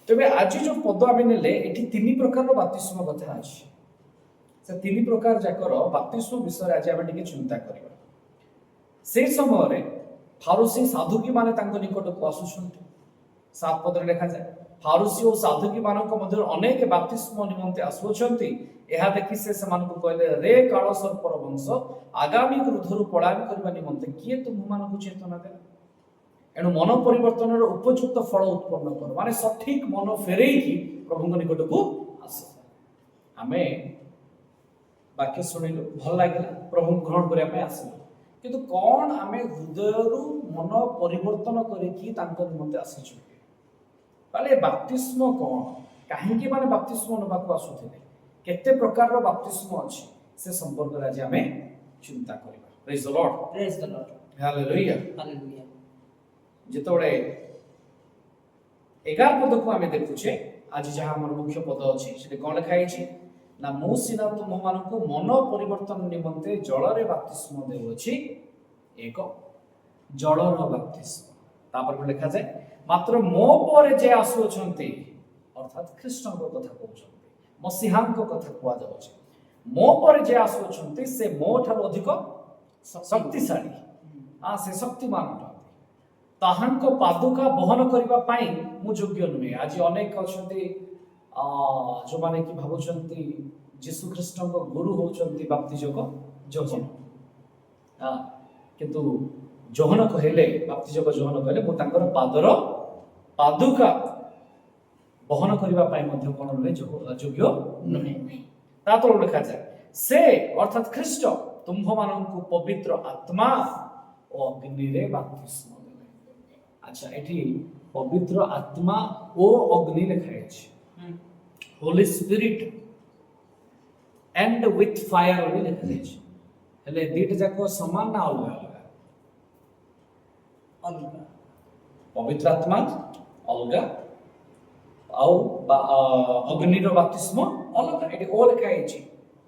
तेबे आज जो पद आम नेले ये तीन प्रकार बाप्तिस्म कथा अच्छी से तीन प्रकार जाकर बाप्तिस्म विषय आज आम टे चिंता करवा से समय फारूसी साधुकी माने निकट को आसुंट 7 पद लिखा जाए फारूसी और साधुकी मध्य अनेक बाप्तिस्म निमंते आसुंच यह देखि से कहले रे काल सर्पर वंश आगामी क्रोधरु पलायन करने निमंते किए तुम मान चेतना देला एणु मन परिवर्तन उपयुक्त फल उत्पन्न कर माने सठिक मन फेरे प्रभु निकट को आस आमे वाक्य शुणिलु भल लगे प्रभु ग्रहण करने आसलु किंतु कौन आमे हृदय मन परिवर्तन करके निमंते आसीचु ताले बाप्तिस्म कौन कहीं माने बाप्तिस्म नबा को आसुथिले केते प्रकार रो बाप्तिस्म अछि से संपर्क रे आज आमे चिंता करबा praise the lord hallelujah hallelujah जितोड़े 11 पद को आमे देखुचे आज जहां हमर मुख्य पद अछि से कोन लिखाई छी ना मु सिना तुम मानको मन परिवर्तन निमंते जल रे बाप्तिस्म देउछि एक जल रो बाप्तिस्म तापर लिखा जाय मात्र मो पर जे आसु अछंती अर्थात कृष्ण को कथा कहउछंती मसीहान को कथा कुआ जाउछि मो पर जे आसु अछंती से मो ठार अधिक शक्तिशाली से शक्तिमान ताहांको पादुका बहन करबा पाई मु योग्य नुहे आज अनेक अछंती जो माने कि भाबुचंती यीशु कृष्ण को गुरु होचंती बाप्तिजक जोहन किंतु जोहन कहले बाप्तिजक जोहन कहले मु तांकर पादर पादुका बहन करबा पाई मध्ये कोन नुहे योग्य नुहे ता तो लिखा जाय से अर्थात ख्रीष्ट तुम माननकु पवित्र आत्मा और अग्नि रे बाप्तिस्म अच्छा एठी पवित्र आत्मा ओ अग्नि लिखाई छै holy spirit and with fire ओली लिखाई छै हेले दीट जाको समान ना अलग अलग पवित्र आत्मा अलग आउ अग्नि रो बाप्तिस्म अलग एठी ओ लिखाई छै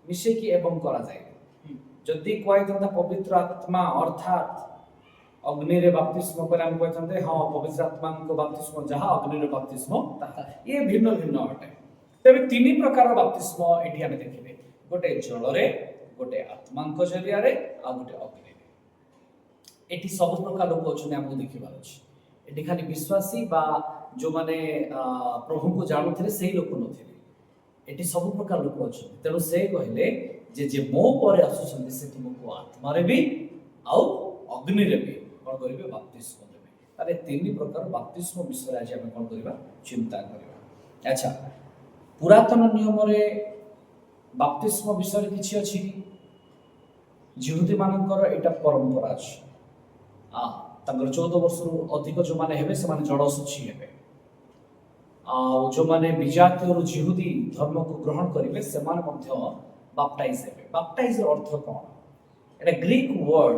मिसे की एवं करा जाय जदी कोइ तंदा पवित्र आत्मा अर्थात अग्नि रे बाप्तिस्म पर हम कहते हां पवित्र आत्मा को बाप्तिस्म जहां अग्नि रे बाप्तिस्म ताहा ये भिन्न भिन्न अटे तबे तीन प्रकार बाप्तिस्म एठी हम देखिबे गोटे जल रे गोटे आत्मा को जरिया रे आ गोटे अग्नि रे एठी सब प्रकार लोक अछि हमको देखिबार अछि एठी खाली विश्वासी बा जो माने प्रभु को जानुथिले सेही लोक नथिले एठी सब प्रकार लोक अछि तेनु से कहले जे मो पर आसुछन्ति से तुमको आत्मा रे भी आउ अग्नि रे भी कोन करिवे बाप्तिस्म देबे तारे तीन प्रकार बाप्तिस्म विषय आज हम कोन करिवा चिंता करिवा अच्छा पुरातन नियम रे बाप्तिस्म विषय किछि अछि यहूदी मानकर एटा परंपरा अछि तंगर 14 वर्ष रु अधिक जो माने हेबे से माने जड़ सुछि हेबे जो माने विजातीय और यहूदी धर्म को ग्रहण करिवे से माने मध्य बाप्टाइज हेबे बाप्टाइज अर्थ कोन एटा ग्रीक वर्ड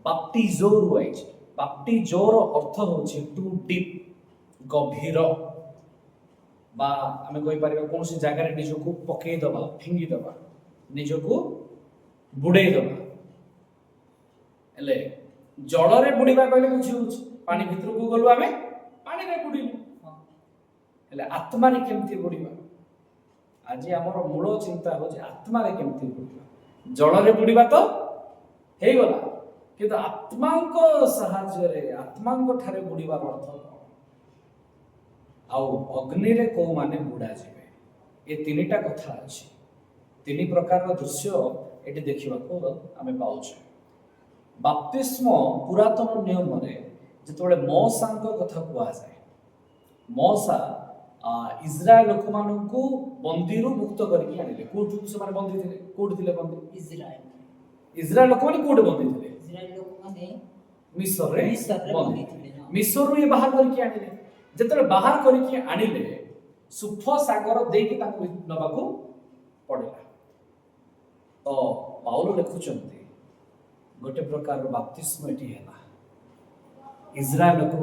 बाप्टिजोर वाइज बाप्टिजोर अर्थ होछि टू डीप गभीर बा हमें कोइ परिबा कोनसी जगह रे निजो को पकेई दबा फिंगी दबा निजो को बुडेई दबा एले जल रे बुडीबा कहले बुझी होछि पानी भितर को गलु आमे पानी रे बुडीलु एले आत्मा रे केमति बुडीबा आज हमर मूल चिंता हो जे आत्मा रे केमति बुडीबा जल रे बुडीबा तो हे गला किंतु आत्मा को सहाय्य रे आत्मा को ठारे बुडीबा अर्थ आउ अग्नि रे को माने बुडा जेबे ए तीनटा कथा अछि तीन प्रकार रो दृश्य एटी देखिबा को हमें पाउछ बाप्तिस्म पुरातन नियम रे जेतोले मौसा को कथा कुआ जाय मौसा इस्राएल लोक मानकु बंदी रु मुक्त करके आनिले कोठु से माने बंदी थिले कोठ थिले बंदी इस्राएल लोक माने कोठ बंदी थिले इस्राएल लोक माने मिस्र रे बंदी थिले मिस्र रु ये बाहर करके आनिले जेतले बाहर करके आनिले सुफ सागर देकी ताकू नबाकू पड़िला तो पाउलो लिखुचंती गोटे प्रकार बाप्तिस्म एटी हैला इस्राएल लोक